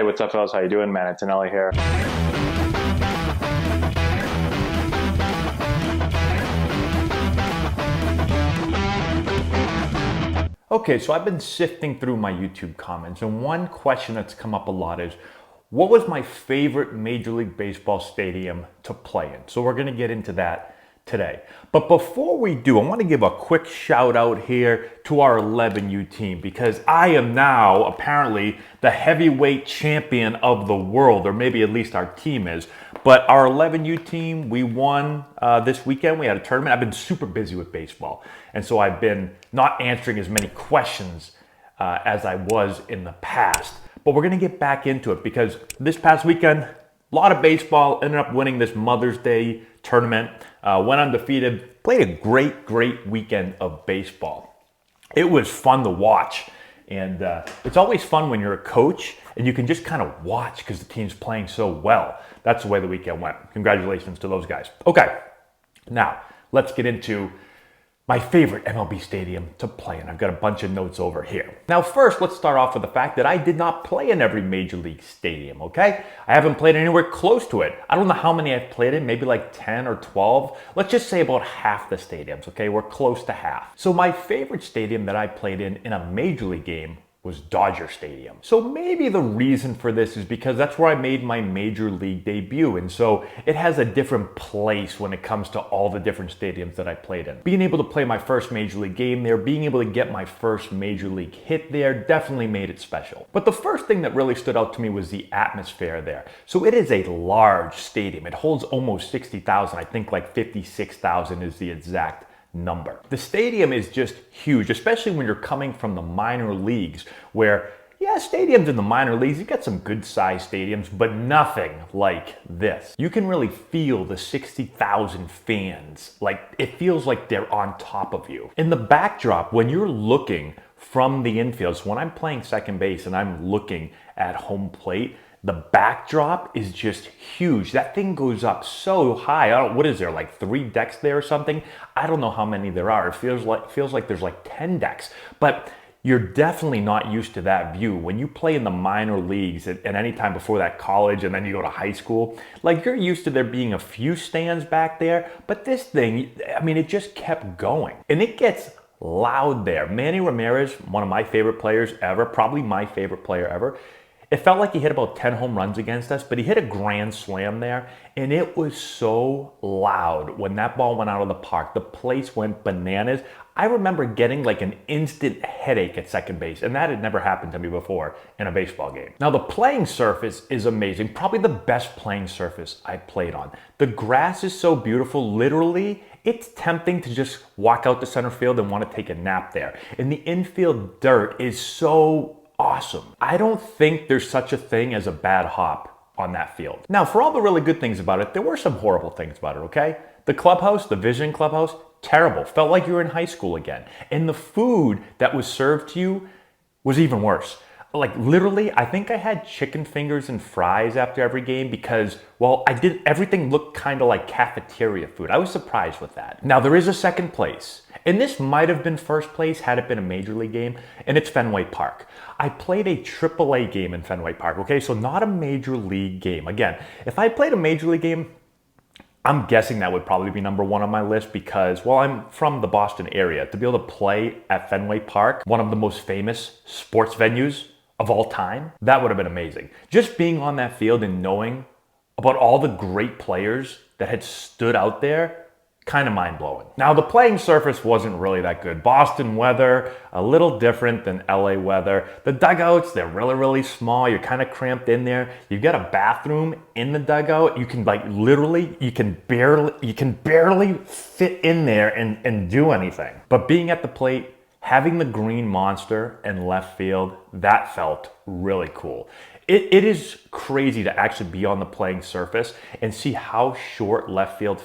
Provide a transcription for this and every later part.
Hey, what's up, fellas? How you doing? Man, Antonelli here. Okay, so I've been sifting through my YouTube comments, and one question that's come up a lot is, what was my favorite Major League Baseball stadium to play in? So we're gonna get into that today. But before we do, I wanna give a quick shout out here to our 11U team, because I am now apparently the heavyweight champion of the world, or maybe at least our team is. But our 11U team, we won this weekend. We had a tournament. I've been super busy with baseball, and so I've been not answering as many questions as I was in the past. But we're going to get back into it because this past weekend, a lot of baseball, ended up winning this Mother's Day tournament, went undefeated, played a great weekend of baseball. It was fun to watch. And it's always fun when you're a coach and you can just kind of watch because the team's playing so well. That's the way the weekend went. Congratulations to those guys. Okay, now let's get into my favorite MLB stadium to play in. I've got a bunch of notes over here. Now first, let's start off with the fact that I did not play in every Major League stadium, okay? I haven't played anywhere close to it. I don't know how many I've played in, maybe like 10 or 12. Let's just say about half the stadiums, okay? We're close to half. So my favorite stadium that I played in a Major League game was Dodger Stadium. So maybe the reason for this is because that's where I made my Major League debut, and so it has a different place when it comes to all the different stadiums that I played in. Being able to play my first Major League game there, being able to get my first Major League hit there definitely made it special. But the first thing that really stood out to me was the atmosphere there. So it is a large stadium. It holds almost 60,000. I think like 56,000 is the exact number. The stadium is just huge, especially when you're coming from the minor leagues where, yeah, stadiums in the minor leagues, you got some good sized stadiums, but nothing like this. You can really feel the 60,000 fans. Like, it feels like they're on top of you. In the backdrop, when you're looking from the infield, so when I'm playing second base and I'm looking at home plate, the backdrop is just huge. That thing goes up so high. What is there, like 3 decks there or something? I don't know how many there are. It feels like there's like 10 decks. But you're definitely not used to that view. When you play in the minor leagues at any time before that, college, and then you go to high school, like you're used to there being a few stands back there. But this thing, I mean, it just kept going. And it gets loud there. Manny Ramirez, one of my favorite players ever, probably my favorite player ever. It felt like he hit about 10 home runs against us, but he hit a grand slam there, and it was so loud when that ball went out of the park. The place went bananas. I remember getting like an instant headache at second base, and that had never happened to me before in a baseball game. Now, the playing surface is amazing, probably the best playing surface I played on. The grass is so beautiful, literally, it's tempting to just walk out to center field and want to take a nap there. And the infield dirt is so awesome. I don't think there's such a thing as a bad hop on that field. Now, for all the really good things about it, there were some horrible things about it, okay? The clubhouse, the Vision Clubhouse, terrible. Felt like you were in high school again. And the food that was served to you was even worse. Like literally, I think I had chicken fingers and fries after every game because, well, everything looked kind of like cafeteria food. I was surprised with that. Now, there is a second place, and this might have been first place had it been a Major League game, and it's Fenway Park. I played a AAA game in Fenway Park, okay? So not a Major League game. Again, if I played a Major League game, I'm guessing that would probably be number 1 on my list because, well, I'm from the Boston area. To be able to play at Fenway Park, one of the most famous sports venues of all time, that would have been amazing. Just being on that field and knowing about all the great players that had stood out there, kind of mind-blowing. Now, the playing surface wasn't really that good. Boston weather, a little different than LA weather. The dugouts, they're really small. You're kind of cramped in there. You've got a bathroom in the dugout. You can like literally, you can barely fit in there and do anything. But being at the plate, having the green monster in left field, that felt really cool. It is crazy to actually be on the playing surface and see how short left field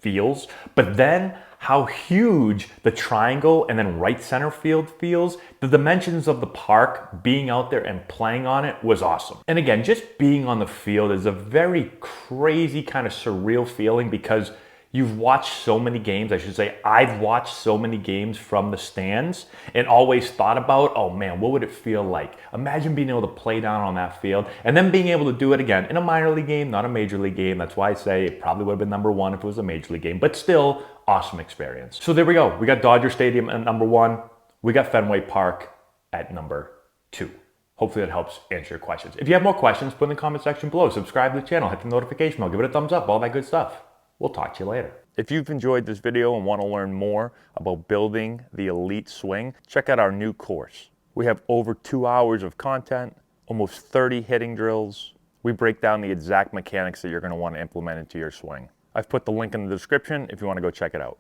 feels, but then how huge the triangle and then right center field feels. The dimensions of the park, being out there and playing on it was awesome. And again, just being on the field is a very crazy kind of surreal feeling because You've watched so many games, I should say, I've watched so many games from the stands and always thought about, oh man, what would it feel like? Imagine being able to play down on that field and then being able to do it again in a minor league game, not a major league game. That's why I say it probably would have been number one if it was a major league game, but still awesome experience. So there we go. We got Dodger Stadium at number one. We got Fenway Park at number two. Hopefully that helps answer your questions. If you have more questions, put in the comment section below. Subscribe to the channel, hit the notification bell, give it a thumbs up, all that good stuff. We'll talk to you later. If you've enjoyed this video and want to learn more about building the elite swing, check out our new course. We have over 2 hours of content, almost 30 hitting drills. We break down the exact mechanics that you're going to want to implement into your swing. I've put the link in the description if you want to go check it out.